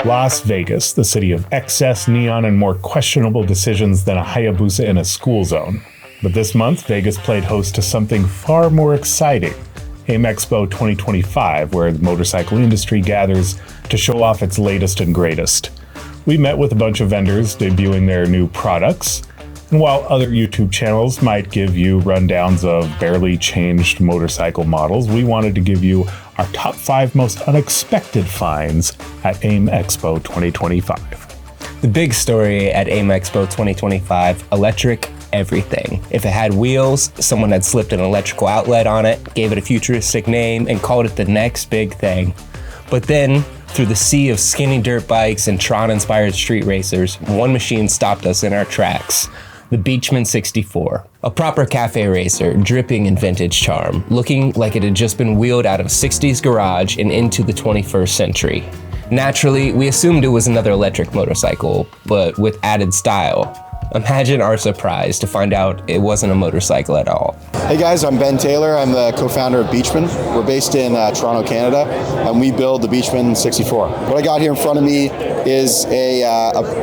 Las Vegas, the city of excess, neon, and more questionable decisions than a Hayabusa in a school zone. But this month, Vegas played host to something far more exciting, AIM Expo 2025, where the motorcycle industry gathers to show off its latest and greatest. We met with a bunch of vendors debuting their new products, and while other YouTube channels might give you rundowns of barely changed motorcycle models, we wanted to give you our top 5 most unexpected finds at AIM Expo 2025. The big story at AIM Expo 2025, electric everything. If it had wheels, someone had slipped an electrical outlet on it, gave it a futuristic name, and called it the next big thing. But then, through the sea of skinny dirt bikes and Tron-inspired street racers, one machine stopped us in our tracks. The Beachman 64. A proper cafe racer, dripping in vintage charm, looking like it had just been wheeled out of a 60s garage and into the 21st century. Naturally, we assumed it was another electric motorcycle, but with added style. Imagine our surprise to find out it wasn't a motorcycle at all. Hey guys, I'm Ben Taylor. I'm the co-founder of Beachman. We're based in Toronto, Canada, and we build the Beachman 64. What I got here in front of me is a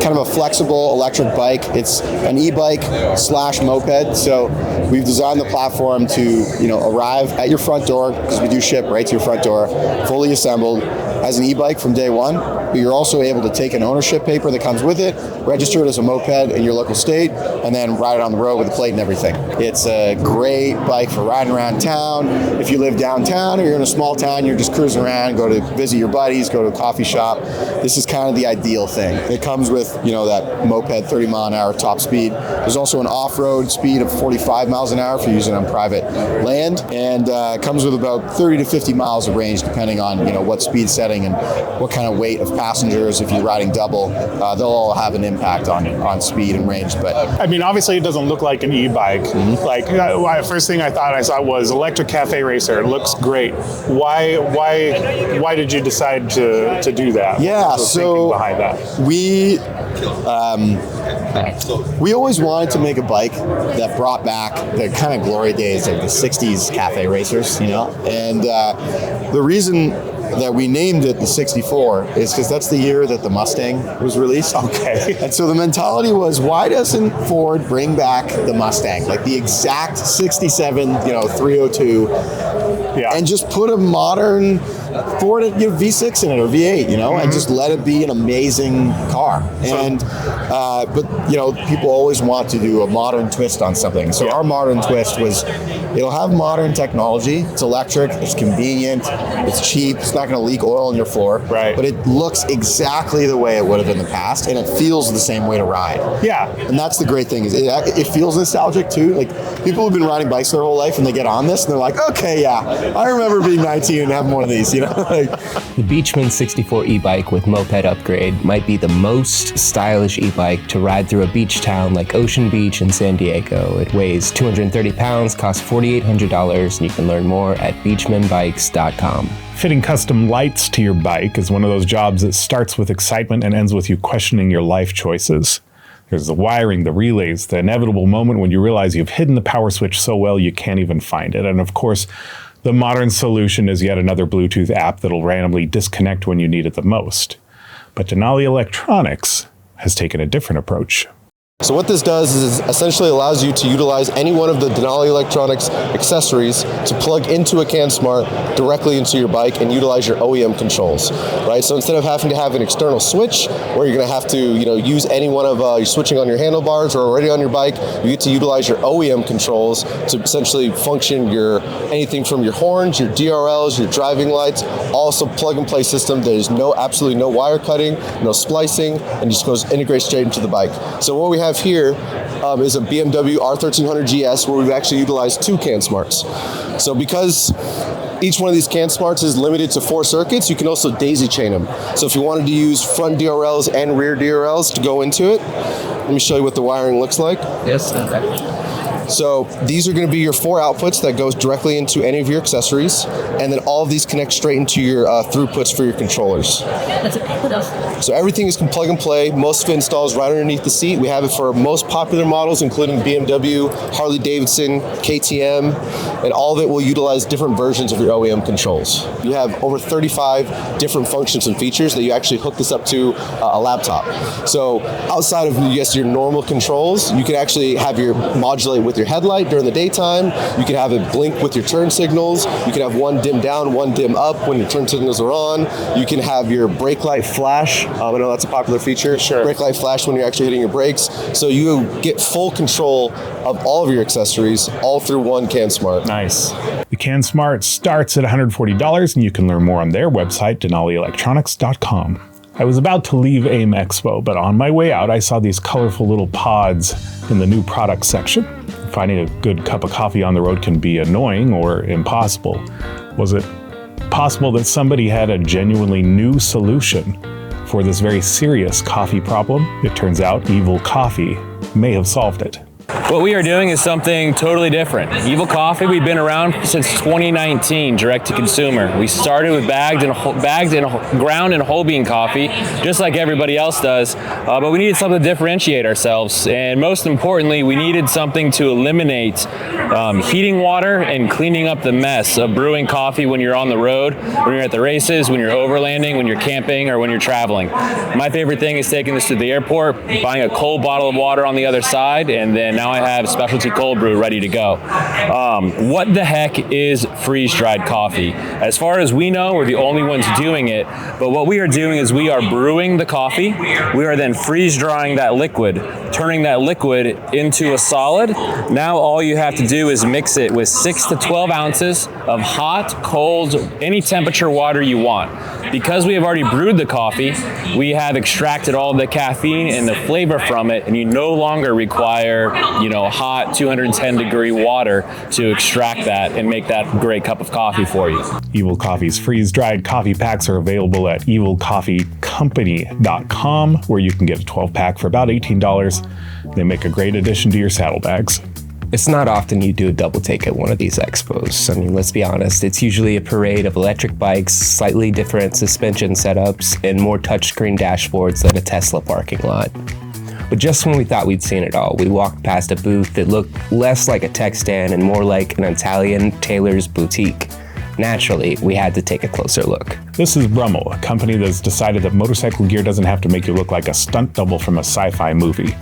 kind of a flexible electric bike. It's an e-bike / moped. So we've designed the platform to, arrive at your front door, because we do ship right to your front door, fully assembled as an e-bike from day one. But you're also able to take an ownership paper that comes with it, register it as a moped in your local state, and then ride it on the road with a plate and everything. It's a great bike for riding around town. If you live downtown or you're in a small town, you're just cruising around, go to visit your buddies, go to a coffee shop. This is kind of the ideal thing. It comes with, that moped 30 mile an hour top speed. There's also an off-road speed of 45 miles an hour if you're using it on private land, and comes with about 30 to 50 miles of range depending on what speed setting and what kind of weight of passengers. If you're riding double, they'll all have an impact on speed and range. But I mean, obviously it doesn't look like an e-bike. Mm-hmm. Like, first thing I thought I saw was electric cafe racer. It looks great. Why did you decide to do that? Yeah, so behind that? We always wanted to make a bike that brought back the kind of glory days of the 60s cafe racers, and the reason that we named it the 64 is because that's the year that the Mustang was released. Okay. And so the mentality was, why doesn't Ford bring back the Mustang, like the exact 67, 302, and just put a modern Ford V6 in it or V8, and just let it be an amazing car. And but people always want to do a modern twist on something. So our modern twist was, it'll have modern technology. It's electric. It's convenient. It's cheap. It's not going to leak oil on your floor. Right. But it looks exactly the way it would have in the past, and it feels the same way to ride. Yeah. And that's the great thing, is it feels nostalgic too. Like, people have been riding bikes their whole life, and they get on this, and they're like, okay, yeah, I remember being 19 and having one of these. The Beachman 64 e-bike with moped upgrade might be the most stylish e-bike to ride through a beach town like Ocean Beach in San Diego. It weighs 230 pounds, costs $4,800, and you can learn more at beachmanbikes.com. Fitting custom lights to your bike is one of those jobs that starts with excitement and ends with you questioning your life choices. There's the wiring, the relays, the inevitable moment when you realize you've hidden the power switch so well you can't even find it. And of course, the modern solution is yet another Bluetooth app that'll randomly disconnect when you need it the most. But Denali Electronics has taken a different approach. So what this does is it essentially allows you to utilize any one of the Denali Electronics accessories to plug into a CanSmart directly into your bike and utilize your OEM controls, right? So instead of having to have an external switch where you're going to have to, use any one of your switching on your handlebars or already on your bike, you get to utilize your OEM controls to essentially function anything from your horns, your DRLs, your driving lights, also plug and play system. There's absolutely no wire cutting, no splicing, and just integrates straight into the bike. So what we have here is a BMW R1300 GS where we've actually utilized 2 CanSmarts. So because each one of these CanSmarts is limited to 4 circuits, you can also daisy chain them. So if you wanted to use front DRLs and rear DRLs to go into it, let me show you what the wiring looks like. Yes. So these are going to be your 4 outputs that goes directly into any of your accessories, and then all of these connect straight into your throughputs for your controllers. So everything is plug and play. Most of it installs right underneath the seat. We have it for most popular models, including BMW, Harley Davidson, KTM, and all of it will utilize different versions of your OEM controls. You have over 35 different functions and features that you actually hook this up to a laptop. So outside of your normal controls, you can actually have your modulate with your headlight during the daytime. You can have it blink with your turn signals. You can have one dim down, one dim up when your turn signals are on. You can have your brake light flash. I know that's a popular feature. Sure. Brake light flash when you're actually hitting your brakes. So you get full control of all of your accessories all through one CanSmart. Nice. The CanSmart starts at $140, and you can learn more on their website, denalielectronics.com. I was about to leave AIM Expo, but on my way out, I saw these colorful little pods in the new product section. Finding a good cup of coffee on the road can be annoying or impossible. Was it possible that somebody had a genuinely new solution for this very serious coffee problem? It turns out Evil Coffee may have solved it. What we are doing is something totally different. Evil Coffee, we've been around since 2019, direct to consumer. We started with bagged and ground and whole bean coffee, just like everybody else does, but we needed something to differentiate ourselves. And most importantly, we needed something to eliminate heating water and cleaning up the mess of brewing coffee when you're on the road, when you're at the races, when you're overlanding, when you're camping, or when you're traveling. My favorite thing is taking this to the airport, buying a cold bottle of water on the other side, and then now I have specialty cold brew ready to go. What the heck is freeze-dried coffee? As far as we know, we're the only ones doing it, but what we are doing is we are brewing the coffee. We are then freeze-drying that liquid, turning that liquid into a solid. Now all you have to do is mix it with 6 to 12 ounces of hot, cold, any temperature water you want. Because we have already brewed the coffee, we have extracted all the caffeine and the flavor from it, and you no longer require, hot 210 degree water to extract that and make that great cup of coffee for you. Evil Coffee's freeze-dried coffee packs are available at evilcoffeecompany.com, where you can get a 12-pack for about $18. They make a great addition to your saddlebags. It's not often you do a double take at one of these expos. I mean, let's be honest, it's usually a parade of electric bikes, slightly different suspension setups, and more touchscreen dashboards than a Tesla parking lot. But just when we thought we'd seen it all, we walked past a booth that looked less like a tech stand and more like an Italian tailor's boutique. Naturally, we had to take a closer look. This is Brummel, a company that's decided that motorcycle gear doesn't have to make you look like a stunt double from a sci-fi movie.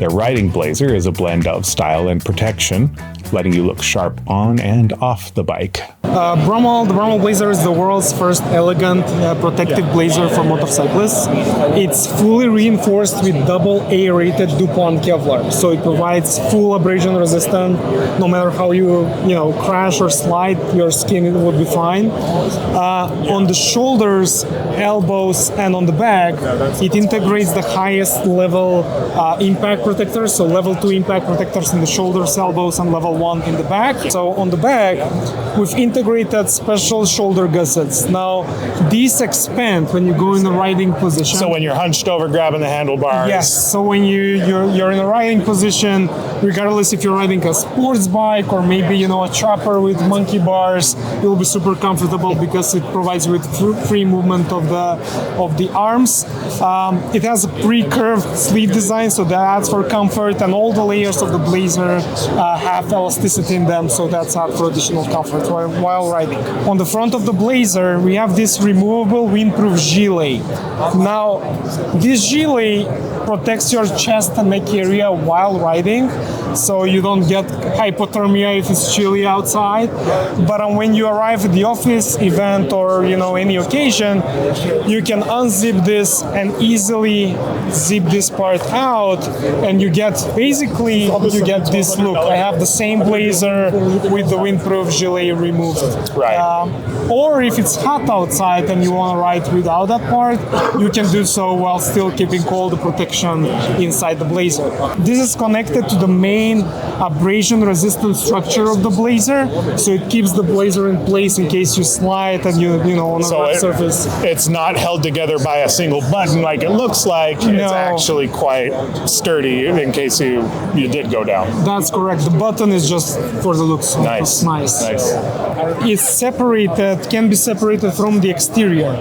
Their riding blazer is a blend of style and protection, letting you look sharp on and off the bike. The Brummel Blazer is the world's first elegant protective blazer for motorcyclists. It's fully reinforced with double A-rated DuPont Kevlar, so it provides full abrasion resistance. No matter how you crash or slide, your skin would be fine. On the shoulders, elbows, and on the back, it integrates the highest level impact protectors, so level 2 impact protectors in the shoulders, elbows, and level 1 in the back. So on the back, we've integrated special shoulder gussets. Now, these expand when you go in the riding position. So when you're hunched over grabbing the handlebars. Yes, so when you're in a riding position, regardless if you're riding a sports bike or maybe a chopper with monkey bars, you'll be super comfortable because it provides with free movement of the arms. It has a pre-curved sleeve design, so that adds for comfort, and all the layers of the blazer have elasticity in them, so that's out for additional comfort while riding. On the front of the blazer, we have this removable windproof gilet. Now, this gilet protects your chest and neck area while riding, so you don't get hypothermia if it's chilly outside. But when you arrive at the office, event, or any occasion, you can unzip this and easily zip this part out, and you get this look. I have the same blazer with the windproof gilet removed. Right. Or if it's hot outside and you want to ride without that part, you can do so while still keeping all the protection inside the blazer. This is connected to the main abrasion-resistant structure of the blazer, so it keeps the blazer in place in case you slide and on a rough surface. It's not held together by a single button like it looks like. No. It's actually quite sturdy battery in case you did go down. That's correct. The button is just for the looks. Nice. Nice. Nice. It's separated, can be separated from the exterior.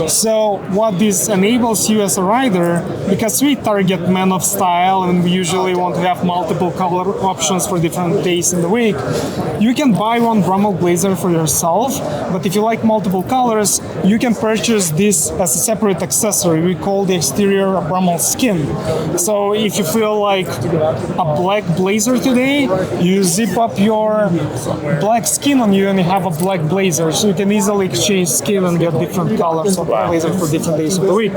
So what this enables you as a rider, because we target men of style and we usually want to have multiple color options for different days in the week, you can buy one Brummel blazer for yourself, but if you like multiple colors, you can purchase this as a separate accessory. We call the exterior Brummel skin. So if you feel like a black blazer today, you zip up your black skin on you and you have a black blazer. So you can easily exchange skin and get different colors of blazer for different days of the week.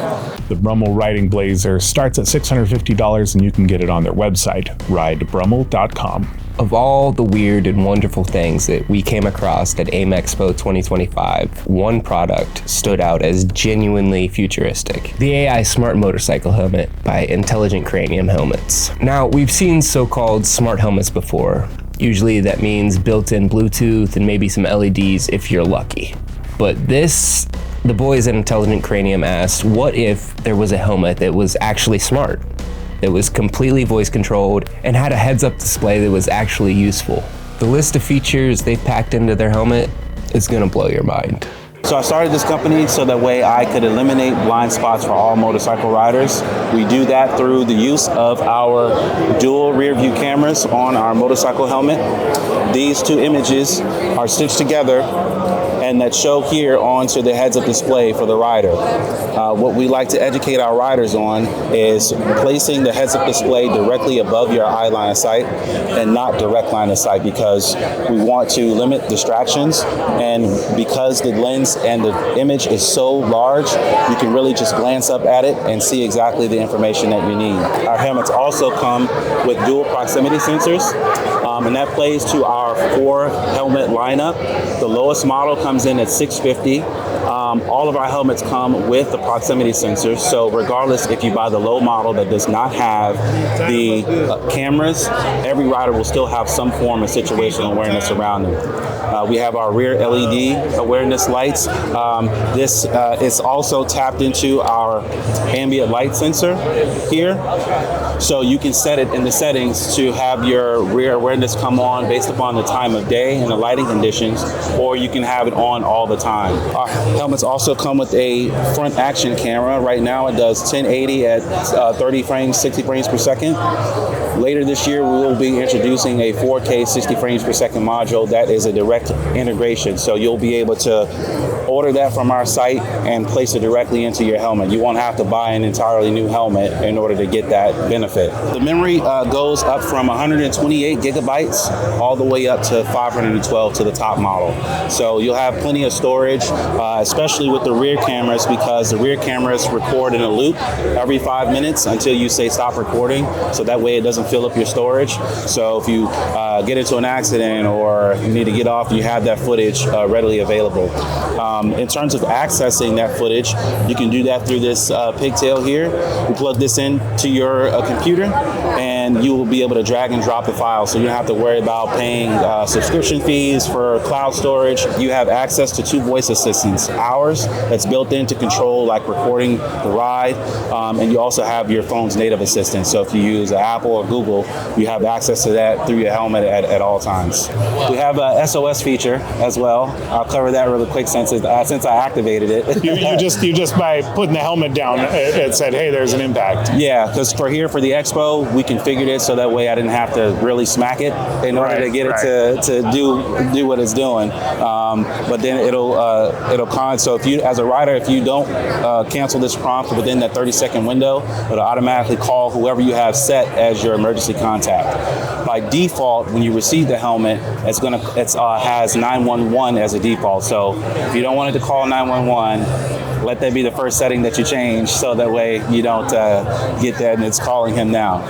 The Brummel riding blazer starts at $650 and you can get it on their website, ridebrummel.com. Of all the weird and wonderful things that we came across at AIM Expo 2025, one product stood out as genuinely futuristic: the AI Smart Motorcycle Helmet by Intelligent Cranium Helmets. Now, we've seen so-called smart helmets before. Usually that means built-in Bluetooth and maybe some LEDs if you're lucky. But this, the boys at Intelligent Cranium asked, what if there was a helmet that was actually smart? That was completely voice controlled and had a heads-up display that was actually useful. The list of features they've packed into their helmet is gonna blow your mind. So I started this company so that way I could eliminate blind spots for all motorcycle riders. We do that through the use of our dual rear view cameras on our motorcycle helmet. These two images are stitched together and that show here onto the heads-up display for the rider. What we like to educate our riders on is placing the heads-up display directly above your eye line of sight and not direct line of sight, because we want to limit distractions, and because the lens and the image is so large, you can really just glance up at it and see exactly the information that you need. Our helmets also come with dual proximity sensors, and that plays to our 4 helmet lineup. The lowest model comes in at $650. All of our helmets come with the proximity sensors, so regardless if you buy the low model that does not have the cameras, every rider will still have some form of situational awareness around them. We have our rear LED awareness lights. This is also tapped into our ambient light sensor here, so you can set it in the settings to have your rear awareness come on based upon the time of day and the lighting conditions, or you can have it on all the time. Our helmets also come with a front action camera. Right now it does 1080 at 30 frames, 60 frames per second. Later this year we will be introducing a 4K 60 frames per second module that is a direct integration, so you'll be able to order that from our site and place it directly into your helmet. You won't have to buy an entirely new helmet in order to get that benefit. The memory goes up from 128 gigabytes all the way up to 512 to the top model. So you'll have plenty of storage, especially with the rear cameras, because the rear cameras record in a loop every 5 minutes until you say stop recording, so that way it doesn't fill up your storage. So if you get into an accident or you need to get off, you have that footage readily available. In terms of accessing that footage, you can do that through this pigtail here. You plug this into your computer and you will be able to drag and drop the file, so you don't have to worry about paying subscription fees for cloud storage. You have access to 2 voice assistants, ours that's built in to control like recording the ride, and you also have your phone's native assistant. So if you use Apple or Google, you have access to that through your helmet at all times. We have a SOS feature as well. I'll cover that really quick since I activated it. you just by putting the helmet down, it said, hey, there's an impact. Yeah, because for the expo, we configured it so that way I didn't have to really smack it in order to get it to do what it's doing. But then it'll con. So if you, as a rider, if you don't cancel this prompt within that 30-second window, it'll automatically call whoever you have set as your emergency contact. By default, when you receive the helmet, it has 911 as a default. So if you don't want it to call 911, let that be the first setting that you change, so that way you don't get that and it's calling him now.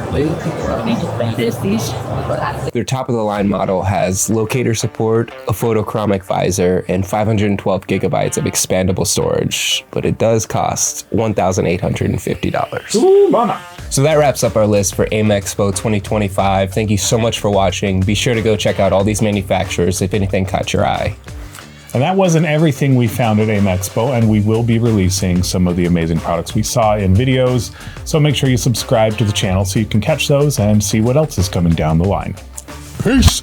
Their top-of-the-line model has locator support, a photochromic visor, and 512 gigabytes of expandable storage, but it does cost $1,850. Ooh, mama. So that wraps up our list for AIM Expo 2025. Thank you so much for watching. Be sure to go check out all these manufacturers if anything caught your eye. And that wasn't everything we found at AIM Expo, and we will be releasing some of the amazing products we saw in videos. So make sure you subscribe to the channel so you can catch those and see what else is coming down the line. Peace!